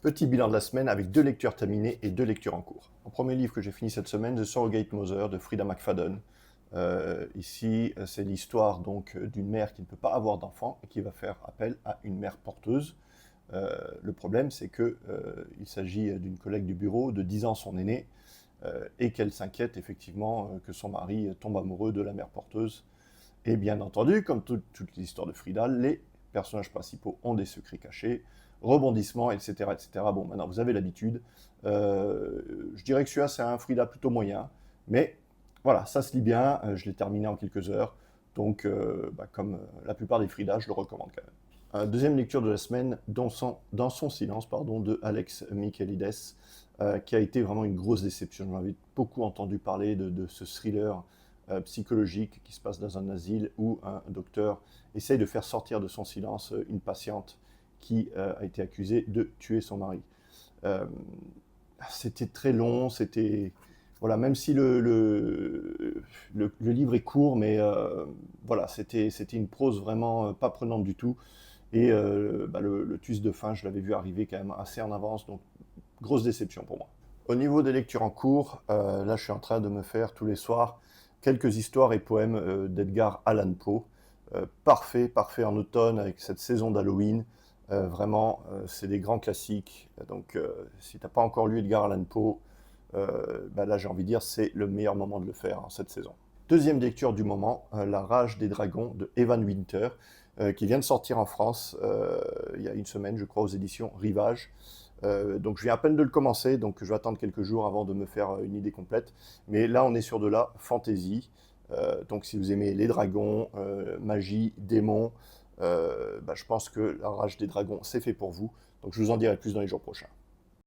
Petit bilan de la semaine avec 2 lectures terminées et 2 lectures en cours. En premier livre que j'ai fini cette semaine, The Surrogate Mother de Frida McFadden. Ici, c'est l'histoire donc d'une mère qui ne peut pas avoir d'enfant et qui va faire appel à une mère porteuse. Le problème, c'est que il s'agit d'une collègue du bureau de 10 ans son aînée et qu'elle s'inquiète effectivement que son mari tombe amoureux de la mère porteuse. Et bien entendu, comme toute l'histoire de Frida, les personnages principaux ont des secrets cachés, rebondissements, etc., etc. Bon, maintenant, vous avez l'habitude. Je dirais que celui-là, c'est un Frida plutôt moyen, mais voilà, ça se lit bien. Je l'ai terminé en quelques heures, donc comme la plupart des Frida, je le recommande quand même. Deuxième lecture de la semaine, dans son silence, pardon, de Alex Michaelides, qui a été vraiment une grosse déception. J'en avais beaucoup entendu parler de ce thriller psychologique qui se passe dans un asile où un docteur essaye de faire sortir de son silence une patiente qui a été accusée de tuer son mari. Euh, C'était très long, c'était... Voilà, même si le livre est court, mais voilà, c'était une prose vraiment pas prenante du tout. Et le twist de fin, je l'avais vu arriver quand même assez en avance, donc grosse déception pour moi. Au niveau des lectures en cours, là je suis en train de me faire tous les soirs quelques histoires et poèmes d'Edgar Allan Poe. Parfait, parfait en automne avec cette saison d'Halloween. Vraiment, c'est des grands classiques. Donc si tu n'as pas encore lu Edgar Allan Poe, là j'ai envie de dire c'est le meilleur moment de le faire en cette saison. Deuxième lecture du moment, La Rage des Dragons de Evan Winter, qui vient de sortir en France il y a une semaine, je crois, aux éditions Rivage. Donc je viens à peine de le commencer, donc je vais attendre quelques jours avant de me faire une idée complète. Mais là, on est sur de la fantasy. Donc si vous aimez les dragons, magie, démons, je pense que La Rage des Dragons, c'est fait pour vous. Donc je vous en dirai plus dans les jours prochains.